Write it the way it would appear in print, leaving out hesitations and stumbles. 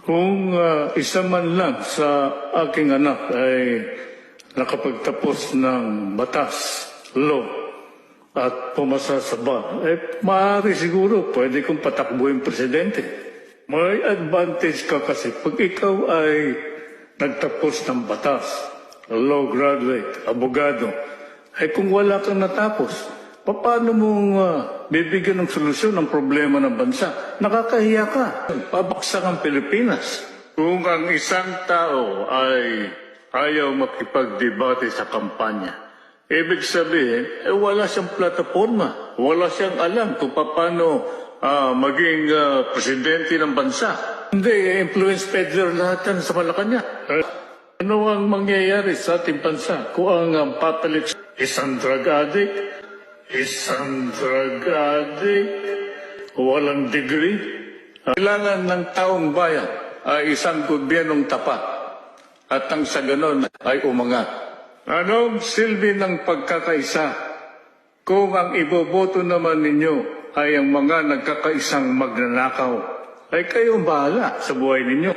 Kung isa man lang sa aking anak ay nakapagtapos ng batas, law, at pumasa sa bar, maaari siguro pwede kong patakbuhin presidente. May advantage ka kasi pag ikaw ay nagtapos ng batas, law graduate, abogado, ay kung wala kang natapos, paano mong bibigyan ng solusyon ng problema ng bansa? Nakakahiya ka. Pabaksak ang Pilipinas. Kung ang isang tao ay ayaw makipagdebate sa kampanya, ibig sabihin, wala siyang plataforma. Wala siyang alam kung paano maging presidente ng bansa. Hindi, influence peddler lahat yan sa Malacanang. Ano ang mangyayari sa ating bansa kung ang papalit isang drug addict, walang degree? Kailangan ng taong bayan ay isang gobyernong tapat at ang sa ganon ay umangat. Anong silbi ng pagkakaisa kung ang iboboto naman ninyo ay ang mga nagkakaisang magnanakaw? Ay kayong bahala sa buhay ninyo.